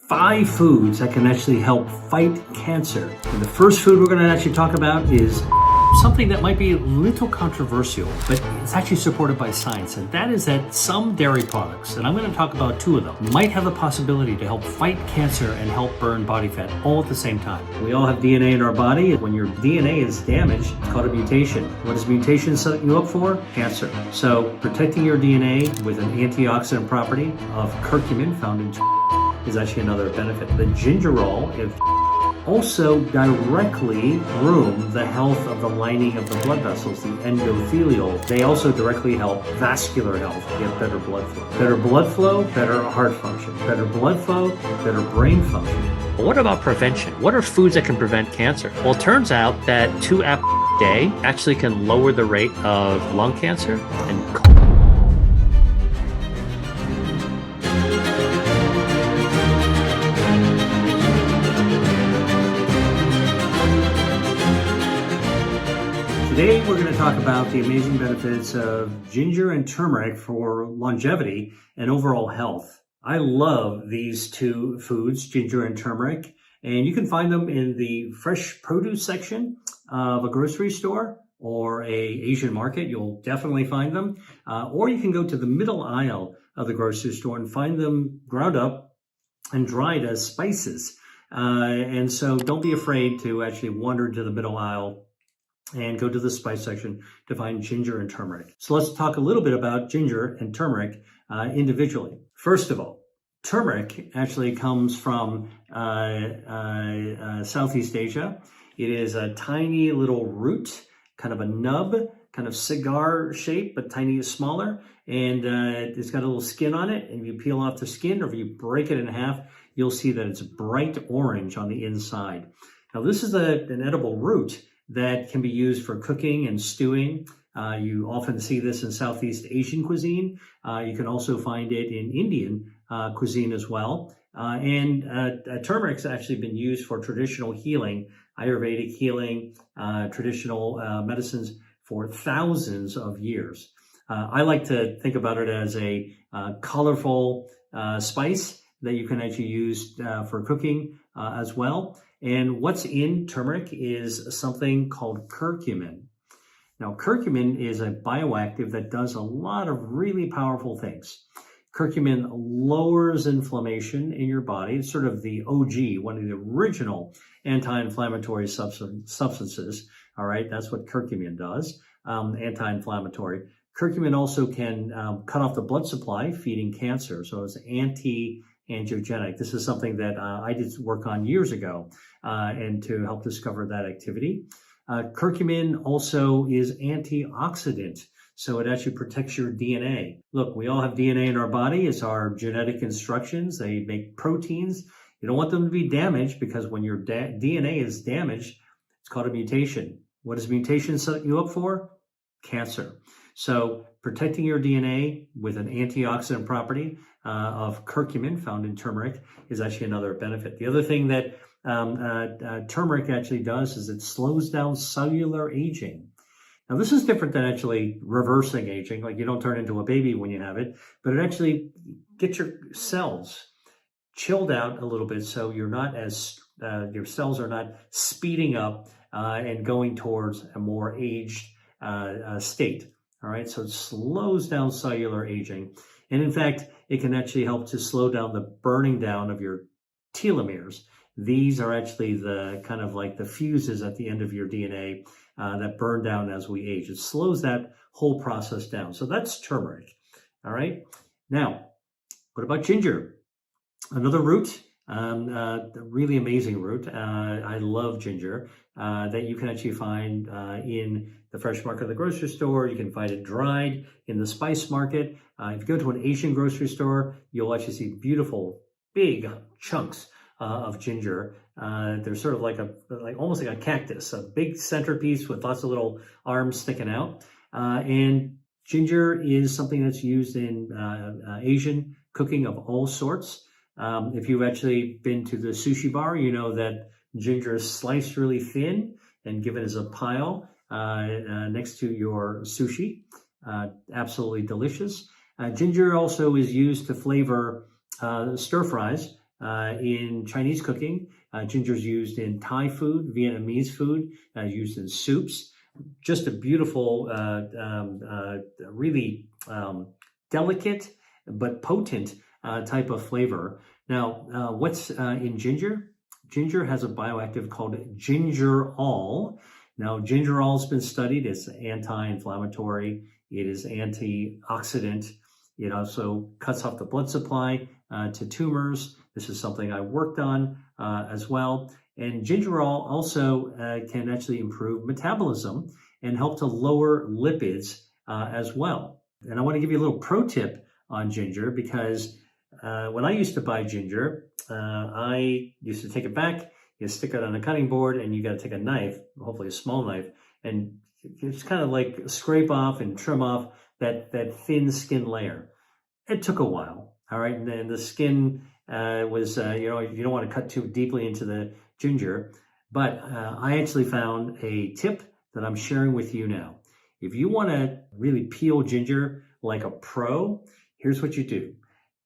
5 foods that can actually help fight cancer. And the first food we're going to actually talk about is something that might be a little controversial, but it's actually supported by science, and that is that some dairy products, and I'm going to talk about 2 of them, might have the possibility to help fight cancer and help burn body fat all at the same time. We all have DNA in our body. When your DNA is damaged, it's called a mutation. What does mutation set you up for? Cancer. So protecting your DNA with an antioxidant property of curcumin found in is actually another benefit. The gingerol also directly groom the health of the lining of the blood vessels, the endothelial. They also directly help vascular health, get better blood flow. Better blood flow, better heart function. Better blood flow, better brain function. What about prevention? What are foods that can prevent cancer? Well, it turns out that 2 apples a day actually can lower the rate of lung cancer and Today, we're going to talk about the amazing benefits of ginger and turmeric for longevity and overall health. I love these 2 foods, ginger and turmeric, and you can find them in the fresh produce section of a grocery store or a Asian market. You'll definitely find them. Or you can go to the middle aisle of the grocery store and find them ground up and dried as spices. And so don't be afraid to actually wander to the middle aisle and go to the spice section to find ginger and turmeric. So let's talk a little bit about ginger and turmeric individually. First of all, turmeric actually comes from Southeast Asia. It is a tiny little root, kind of a nub, kind of cigar shape, but tiny smaller. And it's got a little skin on it. And if you peel off the skin or if you break it in half, you'll see that it's bright orange on the inside. Now, this is an edible root that can be used for cooking and stewing. You often see this in Southeast Asian cuisine. You can also find it in Indian cuisine as well. Turmeric's actually been used for traditional healing, Ayurvedic healing, traditional medicines for thousands of years. I like to think about it as a colorful spice that you can actually use for cooking as well. And what's in turmeric is something called curcumin. Now, curcumin is a bioactive that does a lot of really powerful things. Curcumin lowers inflammation in your body. It's sort of the OG, one of the original anti-inflammatory substances. All right, that's what curcumin does, anti-inflammatory. Curcumin also can cut off the blood supply, feeding cancer. So it's anti-angiogenic. This is something that I did work on years ago and to help discover that activity. Curcumin also is antioxidant, so it actually protects your DNA. Look, we all have DNA in our body. It's our genetic instructions. They make proteins. You don't want them to be damaged because when your DNA is damaged, it's called a mutation. What does mutation set you up for? Cancer. So protecting your DNA with an antioxidant property of curcumin found in turmeric is actually another benefit. The other thing that turmeric actually does is it slows down cellular aging. Now, this is different than actually reversing aging, like you don't turn into a baby when you have it, but it actually gets your cells chilled out a little bit so you're not as, your cells are not speeding up and going towards a more aged state. All right, so it slows down cellular aging. And in fact, it can actually help to slow down the burning down of your telomeres. These are actually the kind of like the fuses at the end of your DNA that burn down as we age. It slows that whole process down. So that's turmeric. All right. Now, what about ginger? Another root, really amazing root. I love ginger that you can actually find in the fresh market of the grocery store. You can find it dried in the spice market. If you go to an Asian grocery store, you'll actually see beautiful, big chunks of ginger. They're sort of like almost like a cactus, a big centerpiece with lots of little arms sticking out. And ginger is something that's used in Asian cooking of all sorts. If you've actually been to the sushi bar, you know that ginger is sliced really thin and given as a pile next to your sushi. Absolutely delicious. Ginger also is used to flavor stir fries in Chinese cooking. Ginger is used in Thai food, Vietnamese food, used in soups. Just a beautiful, really delicate but potent type of flavor. Now, what's in ginger? Ginger has a bioactive called gingerol. Now, gingerol has been studied as anti-inflammatory. It is antioxidant. It also cuts off the blood supply to tumors. This is something I worked on as well. And gingerol also can actually improve metabolism and help to lower lipids as well. And I want to give you a little pro tip on ginger, because when I used to buy ginger, I used to take it back, you stick it on a cutting board, and you got to take a knife, hopefully a small knife, and just kind of like scrape off and trim off that thin skin layer. It took a while, all right? And then the skin was, you don't want to cut too deeply into the ginger, but I actually found a tip that I'm sharing with you now. If you want to really peel ginger like a pro, here's what you do.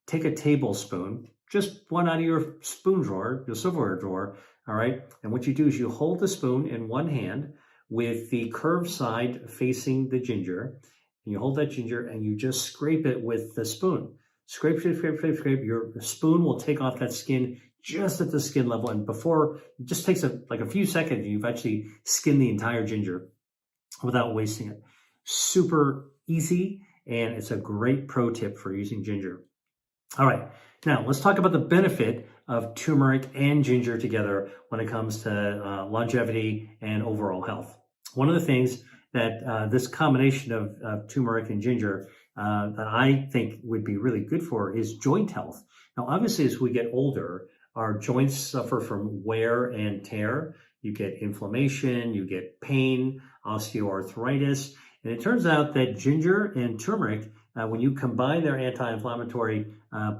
Take a tablespoon, just one out of your spoon drawer, your silverware drawer, all right? And what you do is you hold the spoon in one hand with the curved side facing the ginger, and you hold that ginger and you just scrape it with the spoon. Scrape, scrape, scrape, scrape, scrape. Your spoon will take off that skin just at the skin level, and before, it just takes like a few seconds, you've actually skinned the entire ginger without wasting it. Super easy, and it's a great pro tip for using ginger. All right, now let's talk about the benefit of turmeric and ginger together when it comes to longevity and overall health. One of the things that this combination of turmeric and ginger that I think would be really good for is joint health. Now, obviously, as we get older, our joints suffer from wear and tear. You get inflammation, you get pain, osteoarthritis. And it turns out that ginger and turmeric, when you combine their anti-inflammatory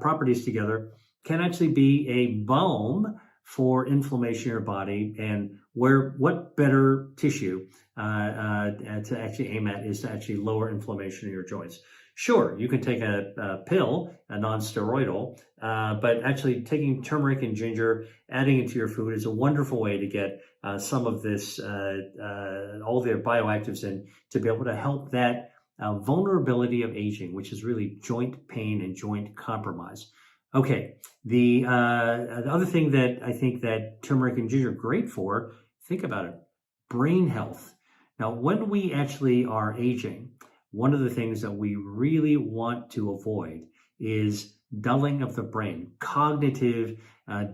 properties together, can actually be a balm for inflammation in your body. And what better tissue to actually aim at is to actually lower inflammation in your joints. Sure, you can take a pill, a non-steroidal, but actually taking turmeric and ginger, adding it to your food is a wonderful way to get some of this, all the bioactives in, to be able to help that vulnerability of aging, which is really joint pain and joint compromise. Okay, the other thing that I think that turmeric and ginger are great for, think about it, brain health. Now, when we actually are aging, one of the things that we really want to avoid is dulling of the brain, cognitive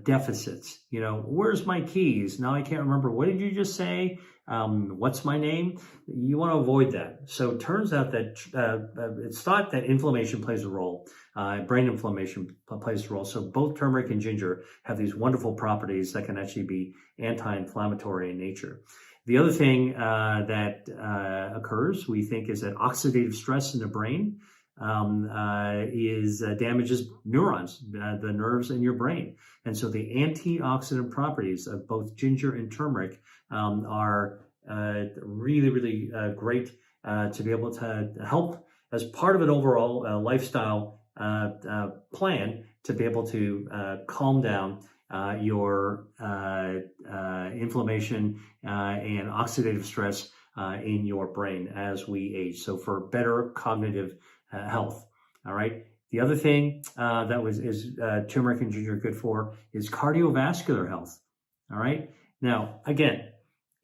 deficits. Where's my keys? Now I can't remember. What did you just say? What's my name? You want to avoid that. So it turns out that it's thought that inflammation plays a role. Brain inflammation plays a role. So both turmeric and ginger have these wonderful properties that can actually be anti-inflammatory in nature. The other thing that occurs, we think, is that oxidative stress in the brain damages neurons, the nerves in your brain. And so the antioxidant properties of both ginger and turmeric are really, really great to be able to help as part of an overall lifestyle plan to be able to calm down your inflammation and oxidative stress in your brain as we age. So for better cognitive health. All right. The other thing is turmeric and ginger good for is cardiovascular health. All right. Now, again,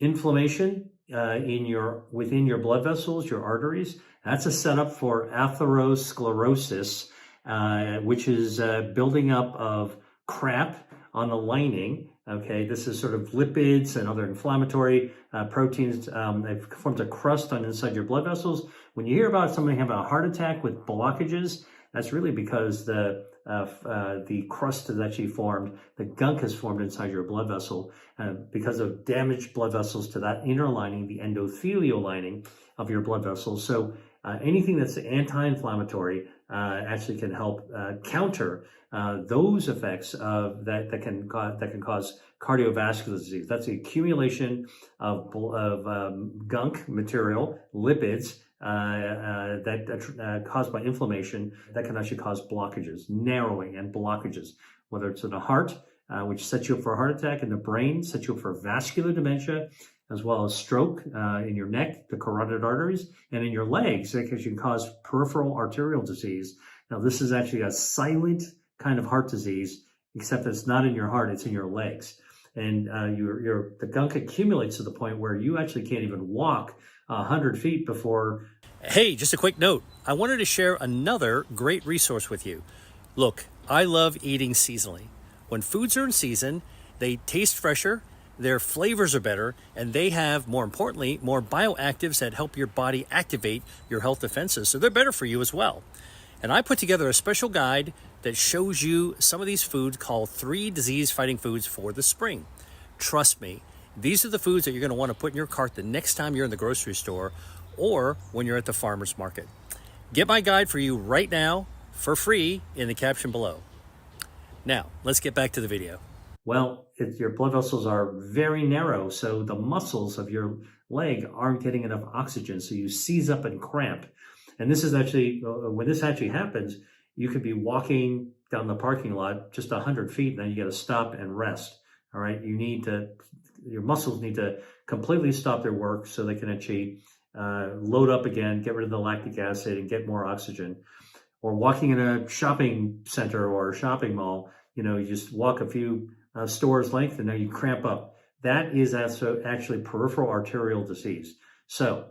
inflammation within your blood vessels, your arteries, that's a setup for atherosclerosis, which is building up of crap on the lining. Okay, this is sort of lipids and other inflammatory proteins. They've formed a crust on inside your blood vessels. When you hear about somebody having a heart attack with blockages, that's really because the crust has actually formed, the gunk has formed inside your blood vessel because of damaged blood vessels to that inner lining, the endothelial lining of your blood vessels. So anything that's anti-inflammatory actually can help counter those effects of that can cause cardiovascular disease. That's the accumulation of gunk material, lipids that caused by inflammation that can actually cause blockages, narrowing and blockages. whether it's in the heart, which sets you up for a heart attack, in the brain, sets you up for vascular dementia, as well as stroke in your neck, the carotid arteries, and in your legs, because you can cause peripheral arterial disease. Now, this is actually a silent kind of heart disease, except it's not in your heart, it's in your legs. And the gunk accumulates to the point where you actually can't even walk 100 feet before. Hey, just a quick note. I wanted to share another great resource with you. Look, I love eating seasonally. When foods are in season, they taste fresher, their flavors are better, and they have, more importantly, more bioactives that help your body activate your health defenses. So they're better for you as well. And I put together a special guide that shows you some of these foods called 3 disease-fighting foods for the spring. Trust me, these are the foods that you're going to want to put in your cart the next time you're in the grocery store or when you're at the farmer's market. Get my guide for you right now for free in the caption below. Now, let's get back to the video. Well, your blood vessels are very narrow, so the muscles of your leg aren't getting enough oxygen, so you seize up and cramp. And this is actually, when this actually happens, you could be walking down the parking lot just 100 feet, and then you got to stop and rest. All right, your muscles need to completely stop their work so they can actually load up again, get rid of the lactic acid, and get more oxygen. Or walking in a shopping center or a shopping mall, you just walk a few stores length and now you cramp up. That is actually peripheral arterial disease. So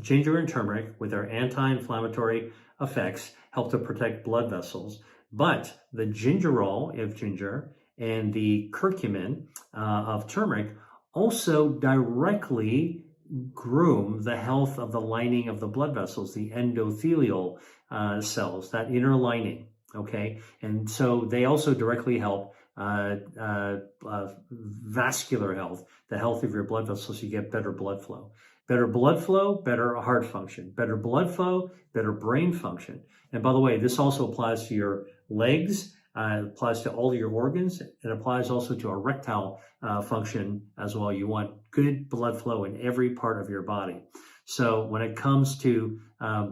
ginger and turmeric, with their anti-inflammatory effects, help to protect blood vessels. But the gingerol of ginger and the curcumin of turmeric also directly groom the health of the lining of the blood vessels, the endothelial cells, that inner lining. Okay, and so they also directly help vascular health, the health of your blood vessels, so you get better blood flow. Better blood flow, better heart function. Better blood flow, better brain function. And by the way, this also applies to your legs, it applies to all of your organs. It applies also to erectile function as well. You want good blood flow in every part of your body. So when it comes to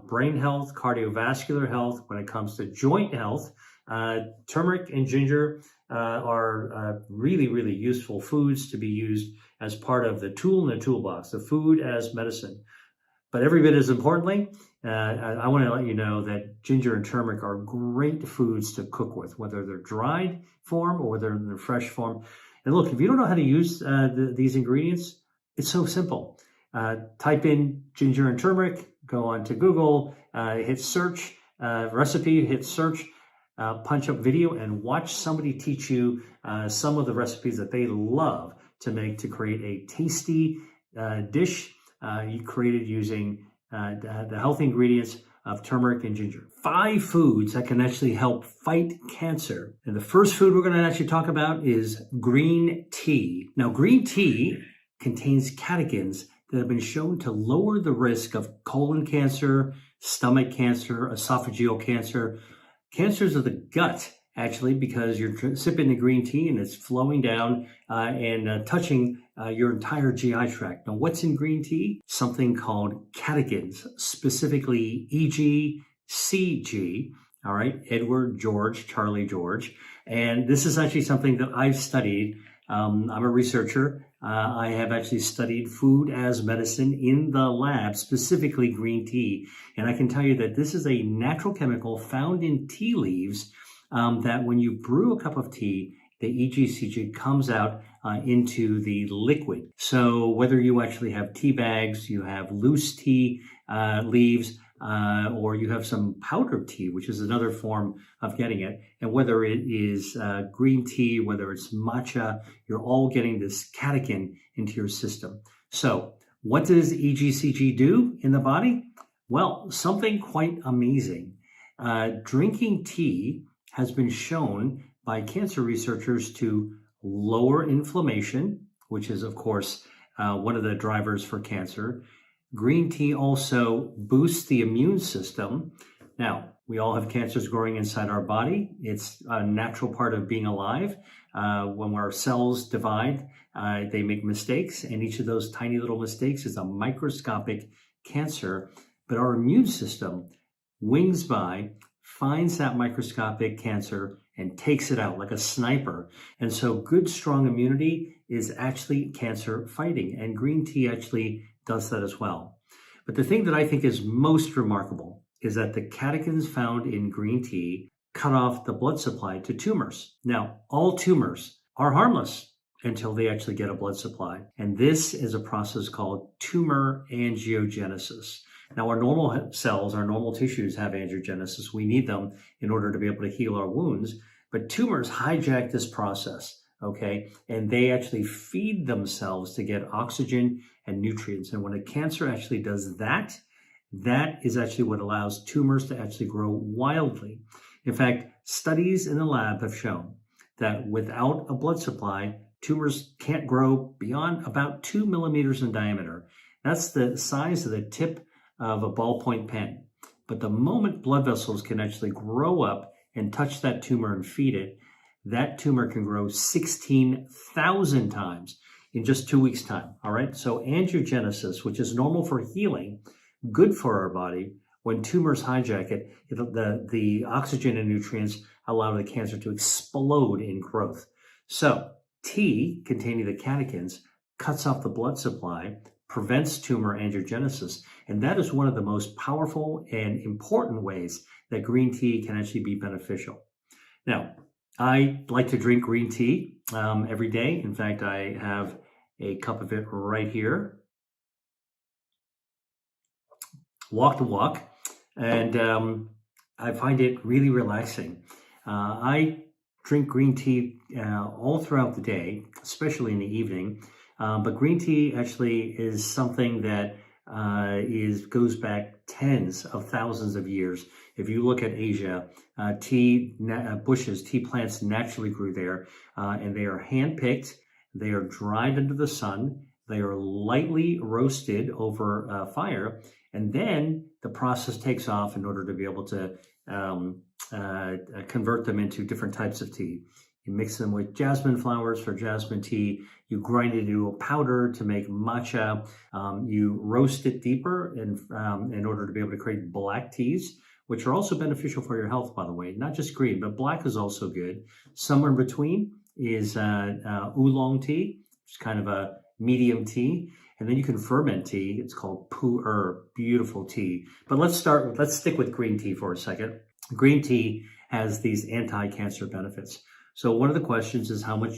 brain health, cardiovascular health, when it comes to joint health, turmeric and ginger are really, really useful foods to be used as part of the tool in the toolbox, the food as medicine. But every bit as importantly, I want to let you know that ginger and turmeric are great foods to cook with, whether they're dried form or whether they're fresh form. And look, if you don't know how to use these ingredients, it's so simple. Type in ginger and turmeric, go on to Google, hit search, recipe, hit search, punch up video, and watch somebody teach you some of the recipes that they love to make to create a tasty dish you created using the healthy ingredients of turmeric and ginger. 5 foods that can actually help fight cancer. And the first food we're going to actually talk about is green tea. Now, green tea contains catechins that have been shown to lower the risk of colon cancer, stomach cancer, esophageal cancer, cancers of the gut, actually, because you're sipping the green tea and it's flowing down and touching your entire GI tract. Now, what's in green tea? Something called catechins, specifically EGCG, all right, Edward, George, Charlie, George. And this is actually something that I've studied. I'm a researcher. I have actually studied food as medicine in the lab, specifically green tea. And I can tell you that this is a natural chemical found in tea leaves that when you brew a cup of tea, the EGCG comes out into the liquid. So whether you actually have tea bags, you have loose tea leaves, or you have some powdered tea, which is another form of getting it. And whether it is green tea, whether it's matcha, you're all getting this catechin into your system. So what does EGCG do in the body? Well, something quite amazing. Drinking tea has been shown by cancer researchers to lower inflammation, which is, of course, one of the drivers for cancer. Green tea also boosts the immune system. Now, we all have cancers growing inside our body. It's a natural part of being alive. When our cells divide, they make mistakes, and each of those tiny little mistakes is a microscopic cancer. But our immune system wings by, finds that microscopic cancer, and takes it out like a sniper. And so good, strong immunity is actually cancer fighting, and green tea actually does that as well. But the thing that I think is most remarkable is that the catechins found in green tea cut off the blood supply to tumors. Now, all tumors are harmless until they actually get a blood supply. And this is a process called tumor angiogenesis. Now, our normal cells, our normal tissues have angiogenesis. We need them in order to be able to heal our wounds. But tumors hijack this process, okay? And they actually feed themselves to get oxygen and nutrients. And when a cancer actually does that, that is actually what allows tumors to actually grow wildly. In fact, studies in the lab have shown that without a blood supply, tumors can't grow beyond about 2 millimeters in diameter. That's the size of the tip of a ballpoint pen. But the moment blood vessels can actually grow up and touch that tumor and feed it, that tumor can grow 16,000 times in just 2 weeks' time. All right. So angiogenesis, which is normal for healing, good for our body, when tumors hijack it, the oxygen and nutrients allow the cancer to explode in growth. So tea containing the catechins cuts off the blood supply, prevents tumor angiogenesis, and that is one of the most powerful and important ways that green tea can actually be beneficial. Now, I like to drink green tea every day. In fact, I have a cup of it right here. Walk to walk, and I find it really relaxing. I drink green tea all throughout the day, especially in the evening. But green tea actually is something that goes back tens of thousands of years. If you look at Asia, tea plants naturally grew there, and they are hand-picked. They are dried under the sun. They are lightly roasted over fire, and then the process takes off in order to be able to convert them into different types of tea. You mix them with jasmine flowers for jasmine tea. You grind it into a powder to make matcha. You roast it deeper in order to be able to create black teas, which are also beneficial for your health, by the way. Not just green, but black is also good. Somewhere in between is oolong tea, which is kind of a medium tea. And then you can ferment tea. It's called pu'er, beautiful tea. But let's stick with green tea for a second. Green tea has these anti-cancer benefits. So one of the questions is how do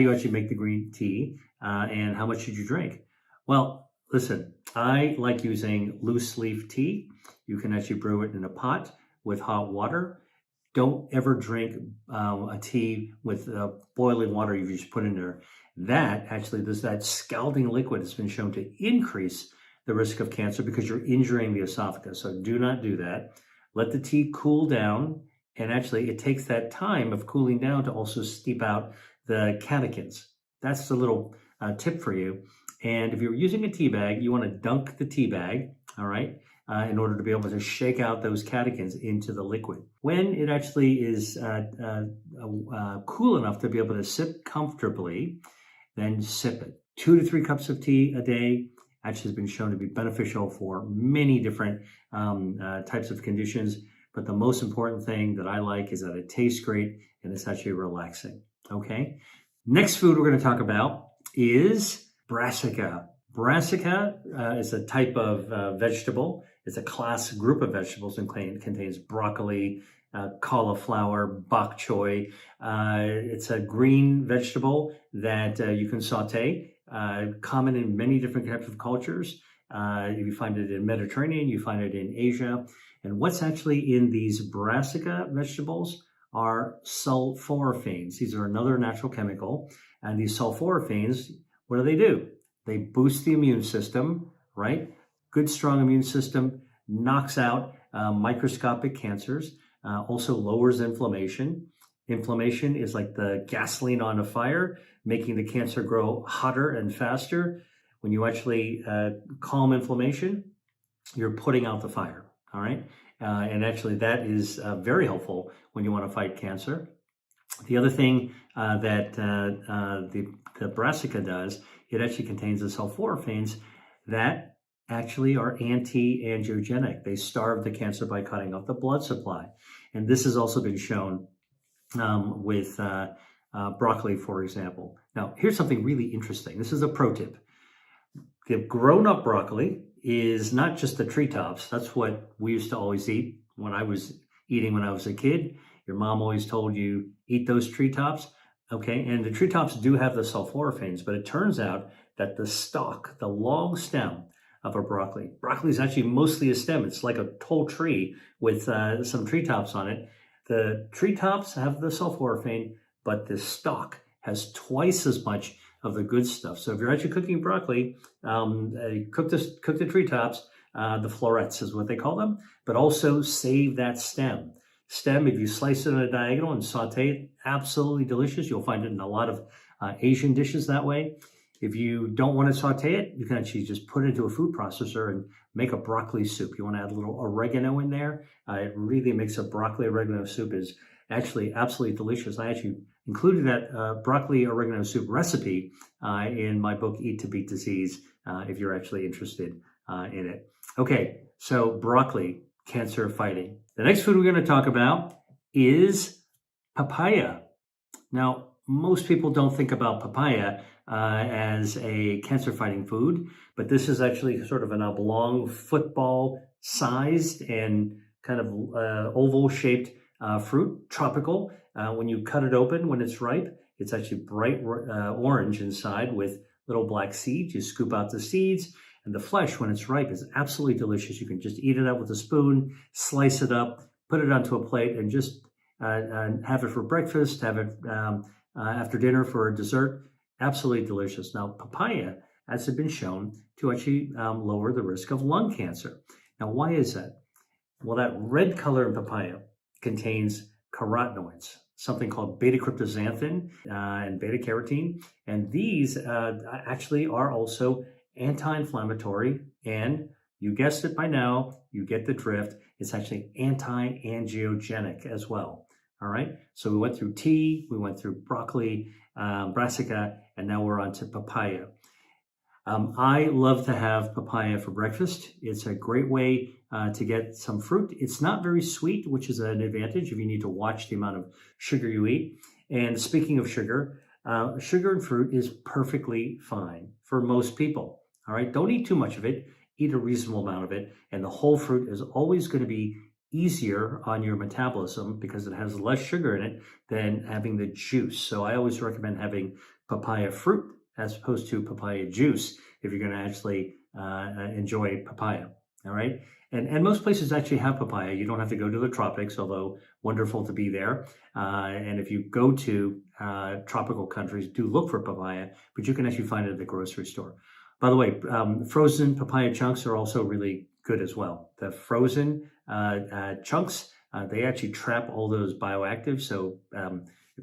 you actually make the green tea, and how much should you drink? Well, listen, I like using loose leaf tea. You can actually brew it in a pot with hot water. Don't ever drink a tea with boiling water you just put in there. That scalding liquid has been shown to increase the risk of cancer because you're injuring the esophagus. So do not do that. Let the tea cool down. And actually, it takes that time of cooling down to also steep out the catechins. That's a little tip for you. And if you're using a tea bag, you want to dunk the tea bag, all right, in order to be able to shake out those catechins into the liquid. When it actually is cool enough to be able to sip comfortably, then sip it. 2 to 3 cups of tea a day actually has been shown to be beneficial for many different types of conditions. But the most important thing that I like is that it tastes great and it's actually relaxing, okay? Next food we're going to talk about is Brassica. Brassica is a type of vegetable. It's a group of vegetables and contains broccoli, cauliflower, bok choy. It's a green vegetable that you can saute, common in many different types of cultures. You find it in Mediterranean, you find it in Asia. And what's actually in these Brassica vegetables are sulforaphanes. These are another natural chemical. And these sulforaphanes, what do? They boost the immune system, right? Good, strong immune system, knocks out microscopic cancers, also lowers inflammation. Inflammation is like the gasoline on a fire, making the cancer grow hotter and faster. When you actually calm inflammation, you're putting out the fire. All right. And actually that is very helpful when you want to fight cancer. The other thing that the Brassica does, it actually contains the sulforaphanes that actually are anti-angiogenic. They starve the cancer by cutting off the blood supply. And this has also been shown with broccoli, for example. Now, here's something really interesting. This is a pro tip. The grown-up broccoli is not just the treetops. That's what we used to always eat when I was eating when I was a kid. Your mom always told you, eat those treetops. Okay, and the treetops do have the sulforaphanes, but it turns out that the stalk, the long stem of a broccoli is actually mostly a stem. It's like a tall tree with some treetops on it. The treetops have the sulforaphane, but the stalk has twice as much of the good stuff. So if you're actually cooking broccoli, cook the treetops, the florets is what they call them, but also save that stem. Stem, if you slice it on a diagonal and saute it, absolutely delicious. You'll find it in a lot of Asian dishes that way. If you don't want to saute it, you can actually just put it into a food processor and make a broccoli soup. You want to add a little oregano in there. It really makes a broccoli oregano soup is actually absolutely delicious. I actually included that broccoli oregano soup recipe in my book, Eat to Beat Disease, if you're actually interested in it. Okay, so broccoli, cancer fighting. The next food we're going to talk about is papaya. Now, most people don't think about papaya as a cancer-fighting food, but this is actually sort of an oblong football-sized and kind of oval-shaped fruit, tropical. When you cut it open, when it's ripe, it's actually bright orange inside with little black seeds. You scoop out the seeds, and the flesh, when it's ripe, is absolutely delicious. You can just eat it up with a spoon, slice it up, put it onto a plate, and just have it for breakfast, have it after dinner for a dessert. Absolutely delicious. Now, papaya has been shown to actually lower the risk of lung cancer. Now, why is that? Well, that red color in papaya contains carotenoids, something called beta-cryptoxanthin and beta-carotene. And these actually are also anti-inflammatory, and you guessed it by now, you get the drift, it's actually anti-angiogenic as well. All right, so we went through tea, we went through broccoli, brassica, and now we're on to papaya. I love to have papaya for breakfast. It's a great way to get some fruit. It's not very sweet, which is an advantage if you need to watch the amount of sugar you eat. And speaking of sugar, sugar and fruit is perfectly fine for most people. All right, don't eat too much of it. Eat a reasonable amount of it. And the whole fruit is always going to be easier on your metabolism because it has less sugar in it than having the juice. So I always recommend having papaya fruit as opposed to papaya juice if you're going to actually enjoy papaya. All right. And most places actually have papaya. You don't have to go to the tropics, although wonderful to be there. And if you go to tropical countries, do look for papaya, but you can actually find it at the grocery store. By the way, frozen papaya chunks are also really good as well. The frozen chunks, they actually trap all those bioactives, so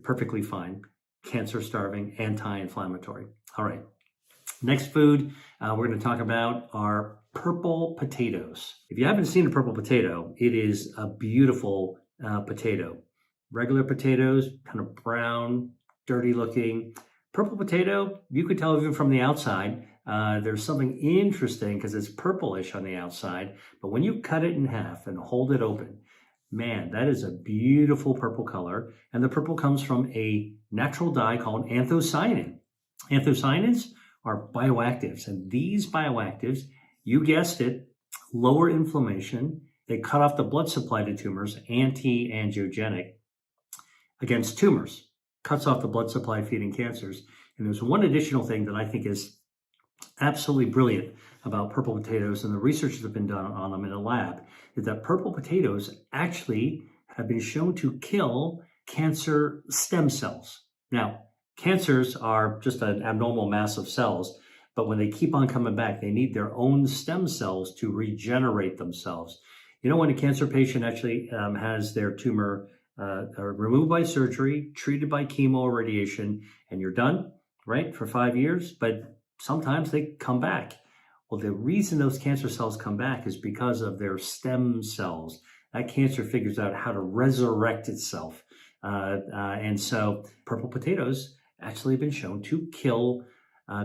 perfectly fine. Cancer starving, anti-inflammatory. All right. Next food we're going to talk about are purple potatoes. If you haven't seen a purple potato, it is a beautiful potato. Regular potatoes, kind of brown, dirty looking. Purple potato, you could tell even from the outside. There's something interesting because it's purplish on the outside, but when you cut it in half and hold it open, man, that is a beautiful purple color. And the purple comes from a natural dye called anthocyanin. Anthocyanins are bioactives, and these bioactives, you guessed it, lower inflammation. They cut off the blood supply to tumors, anti-angiogenic against tumors, cuts off the blood supply feeding cancers. And there's one additional thing that I think is absolutely brilliant about purple potatoes, and the research that has been done on them in a lab, is that purple potatoes actually have been shown to kill cancer stem cells. Now, cancers are just an abnormal mass of cells, but when they keep on coming back, they need their own stem cells to regenerate themselves. You know, when a cancer patient actually has their tumor removed by surgery, treated by chemo or radiation, and you're done, right, for 5 years, but sometimes they come back. Well, the reason those cancer cells come back is because of their stem cells. That cancer figures out how to resurrect itself. And so purple potatoes actually have been shown to kill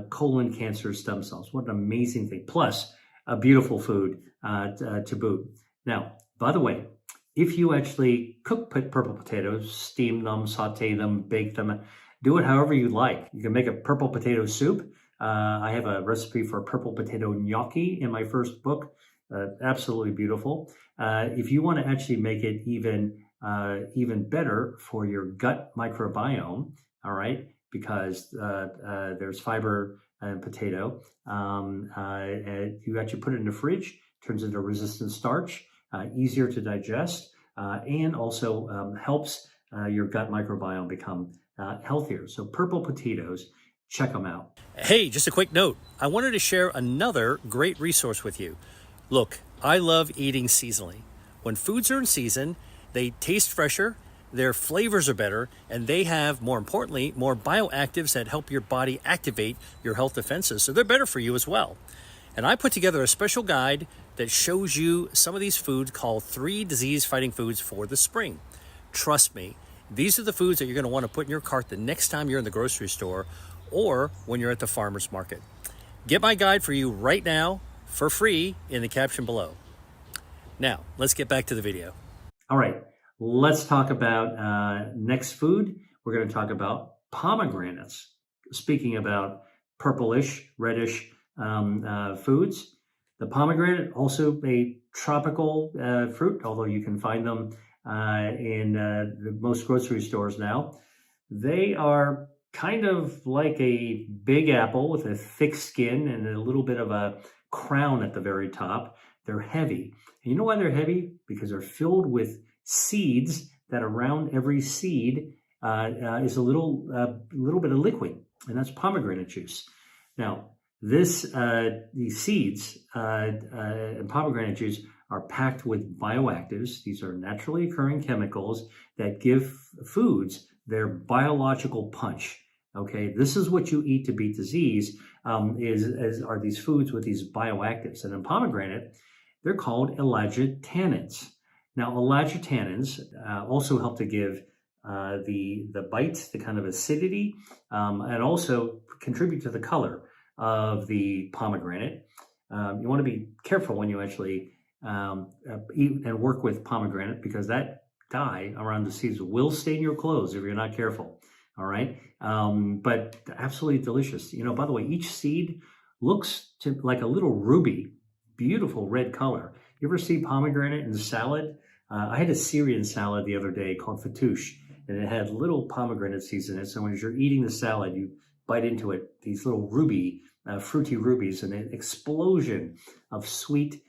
colon cancer stem cells. What an amazing thing. Plus, a beautiful food to boot. Now, by the way, if you actually cook purple potatoes, steam them, saute them, bake them, do it however you like. You can make a purple potato soup. I have a recipe for purple potato gnocchi in my first book. Absolutely beautiful. If you want to actually make it even better for your gut microbiome, all right, because there's fiber in potato, you actually put it in the fridge, turns into resistant starch, easier to digest, and also helps your gut microbiome become healthier. So purple potatoes, check them out. Hey, just a quick note. I wanted to share another great resource with you. Look, I love eating seasonally. When foods are in season, they taste fresher, their flavors are better, and they have, more importantly, more bioactives that help your body activate your health defenses. So they're better for you as well. And I put together a special guide that shows you some of these foods called 3 disease-fighting foods for the spring. Trust me, these are the foods that you're going to want to put in your cart the next time you're in the grocery store or when you're at the farmer's market. Get my guide for you right now for free in the caption below. Now, let's get back to the video. All right, let's talk about next food. We're going to talk about pomegranates. Speaking about purplish, reddish foods, the pomegranate, also a tropical fruit, although you can find them in most grocery stores now. They are kind of like a big apple with a thick skin and a little bit of a crown at the very top. They're heavy. And you know why they're heavy? Because they're filled with seeds that around every seed is a little bit of liquid, and that's pomegranate juice. Now, these seeds and pomegranate juice are packed with bioactives. These are naturally occurring chemicals that give foods their biological punch. Okay, this is what you eat to beat disease. Are these foods with these bioactives? And in pomegranate, they're called elagitannins. Now, elagitannins also help to give the bite, the kind of acidity, and also contribute to the color of the pomegranate. You want to be careful when you actually eat and work with pomegranate, because that dye around the seeds will stain your clothes if you're not careful. All right, but absolutely delicious. You know, by the way, each seed looks like a little ruby, beautiful red color. You ever see pomegranate in salad? I had a Syrian salad the other day called fattoush, and it had little pomegranate seeds in it. So when you're eating the salad, you bite into it, these little fruity rubies, and an explosion of sweet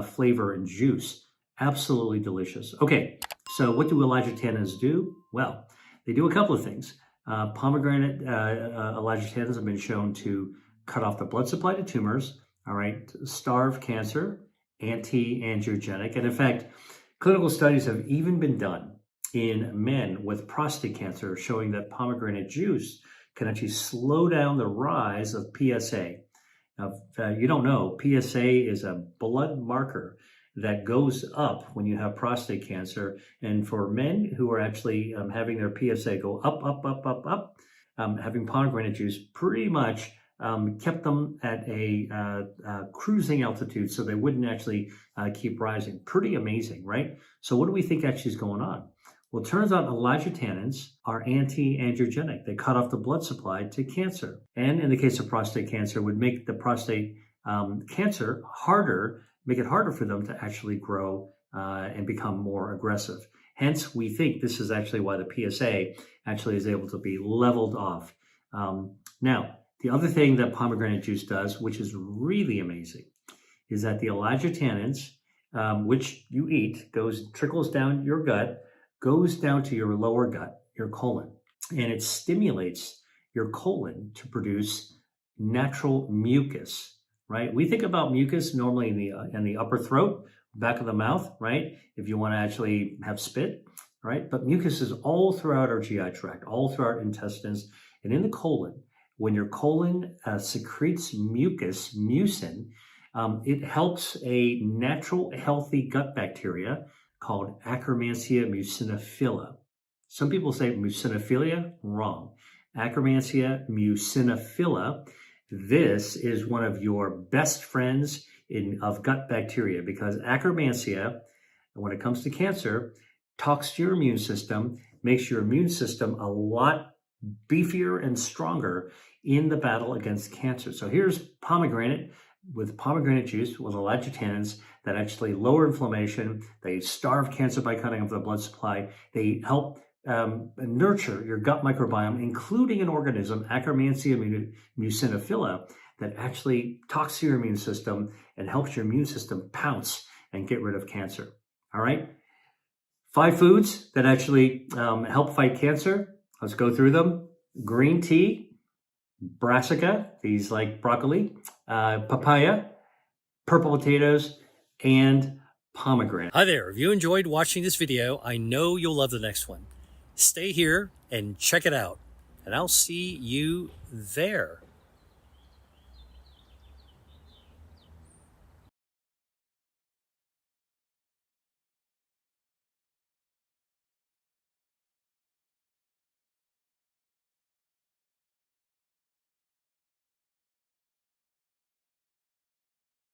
flavor and juice. Absolutely delicious. Okay, so what do elagitannins do? Well, they do a couple of things. Pomegranate elagitannins have been shown to cut off the blood supply to tumors, all right, starve cancer, anti-angiogenic, and in fact, clinical studies have even been done in men with prostate cancer showing that pomegranate juice can actually slow down the rise of PSA. Now, if you don't know, PSA is a blood marker that goes up when you have prostate cancer. And for men who are actually having their PSA go up, having pomegranate juice pretty much kept them at a cruising altitude so they wouldn't actually keep rising. Pretty amazing, right? So what do we think actually is going on? Well, it turns out elagitannins are anti-angiogenic. They cut off the blood supply to cancer. And in the case of prostate cancer, would make the prostate cancer make it harder for them to actually grow and become more aggressive. Hence, we think this is actually why the PSA actually is able to be leveled off. Now, the other thing that pomegranate juice does, which is really amazing, is that the elagitannins, which you eat, trickles down your gut, goes down to your lower gut, your colon, and it stimulates your colon to produce natural mucus, right? We think about mucus normally in the upper throat, back of the mouth, right? If you want to actually have spit, right? But mucus is all throughout our GI tract, all throughout our intestines, and in the colon. When your colon secretes mucin, it helps a natural, healthy gut bacteria called Akkermansia muciniphila. Some people say mucinophilia, wrong. Akkermansia muciniphila. This is one of your best friends of gut bacteria, because Akkermansia And when it comes to cancer, talks to your immune system, makes your immune system a lot beefier and stronger in the battle against cancer. So here's pomegranate with pomegranate juice with tannins that actually lower inflammation. They starve cancer by cutting off the blood supply. They help nurture your gut microbiome, including an organism, Akkermansia muciniphila, that actually talks to your immune system and helps your immune system pounce and get rid of cancer. All right? 5 foods that actually help fight cancer. Let's go through them. Green tea, Brassica, these like broccoli, papaya, purple potatoes, and pomegranate. Hi there. If you enjoyed watching this video, I know you'll love the next one. Stay here and check it out, and I'll see you there.